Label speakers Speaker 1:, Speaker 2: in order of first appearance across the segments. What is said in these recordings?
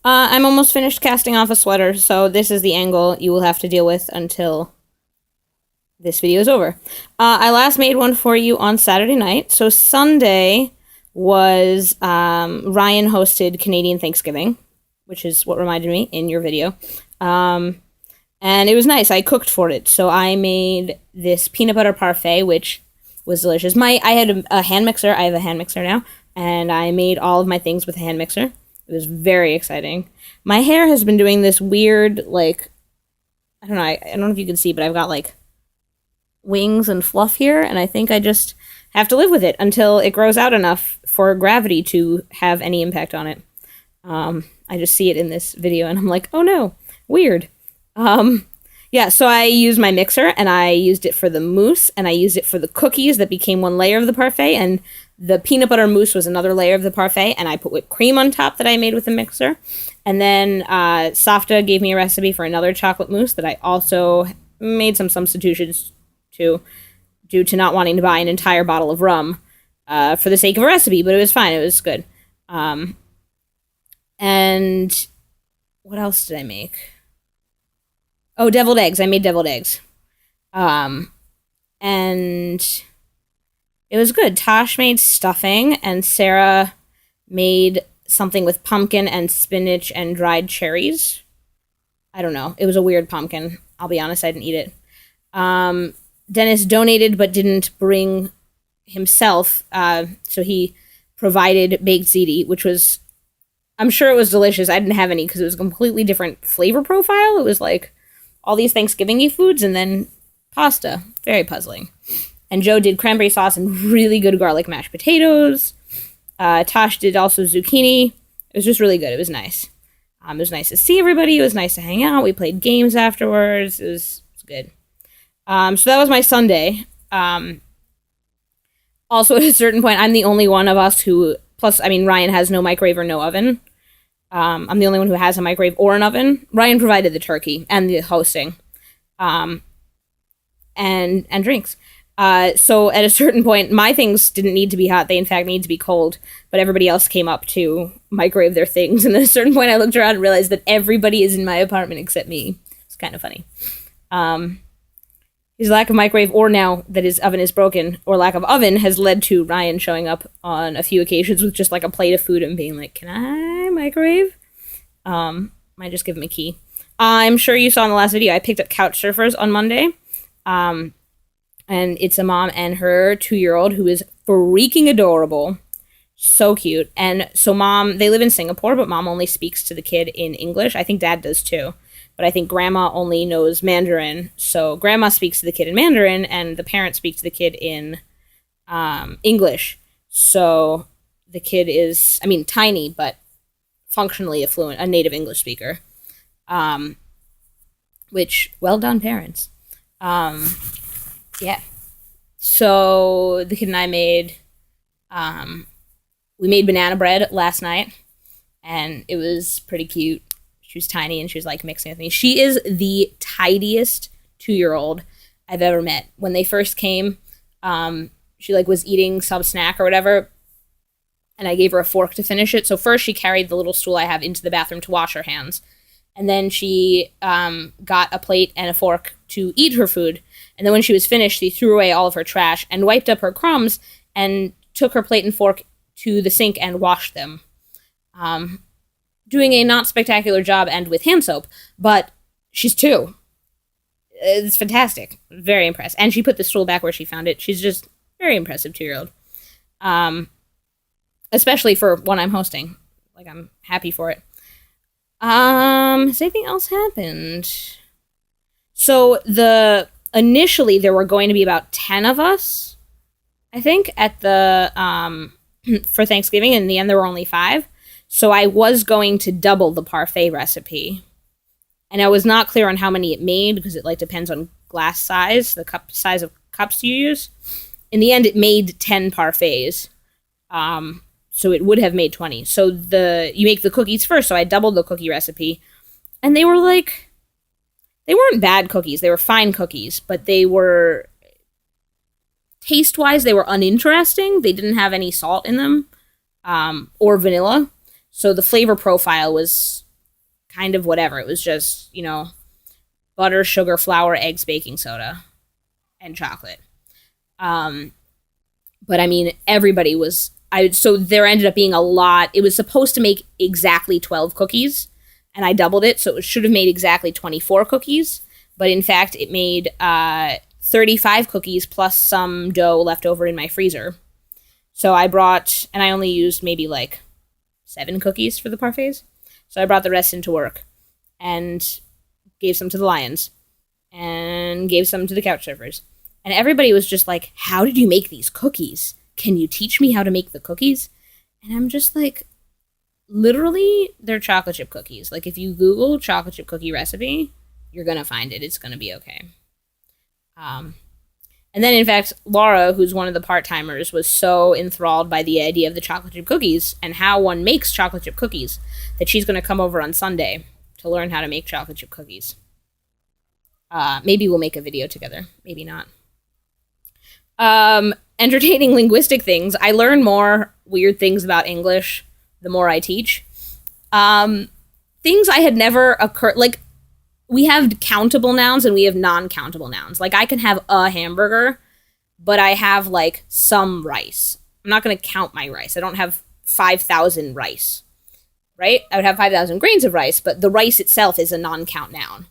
Speaker 1: I'm almost finished casting off a sweater, so this is the angle you will have to deal with until this video is over. I last made one for you on Saturday night. So Sunday was Ryan hosted Canadian Thanksgiving, which is what reminded me in your video. And it was nice. I cooked for it. So I made this peanut butter parfait, which was delicious. I had a hand mixer. I have a hand mixer now. And I made all of my things with a hand mixer. It was very exciting. My hair has been doing this weird, like, I don't know. I don't know if you can see, but I've got, like, wings and fluff here. And I think I just have to live with it until it grows out enough for gravity to have any impact on it. I just see it in this video and I'm like, oh no, weird. Yeah, so I used my mixer and I used it for the mousse and I used it for the cookies that became one layer of the parfait, and the peanut butter mousse was another layer of the parfait, and I put whipped cream on top that I made with the mixer. And then Safta gave me a recipe for another chocolate mousse that I also made some substitutions to, due to not wanting to buy an entire bottle of rum for the sake of a recipe, but it was fine. It was good. And what else did I make? Oh, deviled eggs. I made deviled eggs. And it was good. Tosh made stuffing, and Sarah made something with pumpkin and spinach and dried cherries. I don't know. It was a weird pumpkin. I'll be honest, I didn't eat it. Dennis donated but didn't bring himself, so he provided baked ziti, which was, I'm sure it was delicious. I didn't have any because it was a completely different flavor profile. It was like all these Thanksgiving-y foods and then pasta. Very puzzling. And Joe did cranberry sauce and really good garlic mashed potatoes. Tosh did also zucchini. It was just really good. It was nice. It was nice to see everybody. It was nice to hang out. We played games afterwards. It was good. So that was my Sunday. Also, at a certain point, I'm the only one of us who, plus, I mean, Ryan has no microwave or no oven. I'm the only one who has a microwave or an oven. Ryan provided the turkey and the hosting, and drinks. So at a certain point, my things didn't need to be hot. They, in fact, need to be cold. But everybody else came up to microwave their things. And at a certain point, I looked around and realized that everybody is in my apartment except me. It's kind of funny. His lack of microwave, or now that his oven is broken, or lack of oven, has led to Ryan showing up on a few occasions with just like a plate of food and being like, can I microwave? Might just give him a key. I'm sure you saw in the last video, I picked up couch surfers on Monday. And it's a mom and her 2-year-old who is freaking adorable. So cute. And so mom, they live in Singapore, but mom only speaks to the kid in English. I think dad does too. But I think grandma only knows Mandarin. So grandma speaks to the kid in Mandarin and the parent speaks to the kid in English. So the kid is, I mean, tiny, but functionally a native English speaker. Which, well done, parents. Yeah. So the kid and I made, we made banana bread last night, and it was pretty cute. She was tiny, and she was, like, mixing with me. She is the tidiest 2-year-old I've ever met. When they first came, she, like, was eating some snack or whatever, and I gave her a fork to finish it. So first she carried the little stool I have into the bathroom to wash her hands. And then she got a plate and a fork to eat her food. And then when she was finished, she threw away all of her trash and wiped up her crumbs and took her plate and fork to the sink and washed them. Doing a not spectacular job and with hand soap, but she's 2. It's fantastic. Very impressed. And she put the stool back where she found it. She's just very impressive 2-year-old. Especially for one I'm hosting. Like, I'm happy for it. Has anything else happened? So initially there were going to be about 10 of us, I think, at the for Thanksgiving. In the end, there were only 5. So I was going to double the parfait recipe. And I was not clear on how many it made because it, like, depends on glass size, the cup size of cups you use. In the end, it made 10 parfaits. So it would have made 20. So you make the cookies first, so I doubled the cookie recipe. And they were like, they weren't bad cookies. They were fine cookies, but they were, taste-wise, they were uninteresting. They didn't have any salt in them, or vanilla. So the flavor profile was kind of whatever. It was just, butter, sugar, flour, eggs, baking soda, and chocolate. But I mean, everybody was. So there ended up being a lot. It was supposed to make exactly 12 cookies, and I doubled it, so it should have made exactly 24 cookies. But in fact, it made 35 cookies plus some dough left over in my freezer. So I brought, and I only used maybe like 7 cookies for the parfaits. So I brought the rest into work and gave some to the lions and gave some to the couch surfers. And everybody was just like, how did you make these cookies? Can you teach me how to make the cookies? And I'm just like, literally, they're chocolate chip cookies. Like, if you Google chocolate chip cookie recipe, you're going to find it. It's going to be okay. And then, in fact, Laura, who's one of the part-timers, was so enthralled by the idea of the chocolate chip cookies and how one makes chocolate chip cookies that she's going to come over on Sunday to learn how to make chocolate chip cookies. Maybe we'll make a video together. Maybe not. Entertaining linguistic things. I learn more weird things about English the more I teach. Things I had never occurred, like, we have countable nouns and we have non-countable nouns. Like, I can have a hamburger, but I have, like, some rice. I'm not going to count my rice. I don't have 5,000 rice, right? I would have 5,000 grains of rice, but the rice itself is a non-count noun.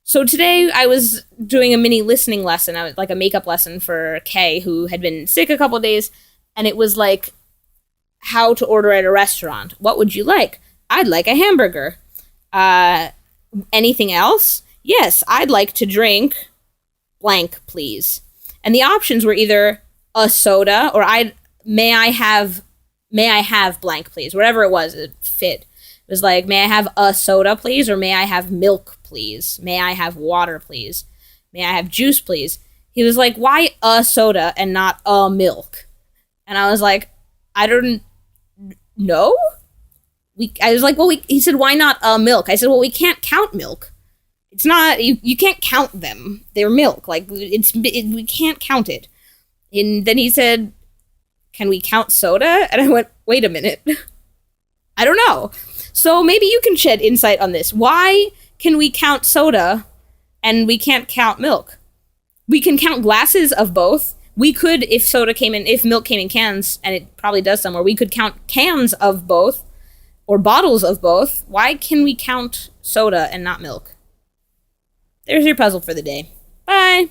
Speaker 1: So today I was doing a mini listening lesson, like a makeup lesson for Kay, who had been sick a couple of days, and it was like how to order at a restaurant. What would you like? I'd like a hamburger. Anything else? Yes, I'd like to drink blank, please. And the options were either a soda or may I have blank, please. Whatever it was, it fit. It was like, may I have a soda, please? Or may I have milk, please? May I have water, please? May I have juice, please? He was like, why a soda and not a milk? And I was like, I don't know. I was like, well, he said, why not a milk? I said, well, we can't count milk. It's not, you can't count them. They're milk. Like, we can't count it. And then he said, can we count soda? And I went, wait a minute. I don't know. So maybe you can shed insight on this. Why can we count soda and we can't count milk? We can count glasses of both. We could, if milk came in cans, and it probably does somewhere, we could count cans of both or bottles of both. Why can we count soda and not milk? There's your puzzle for the day. Bye.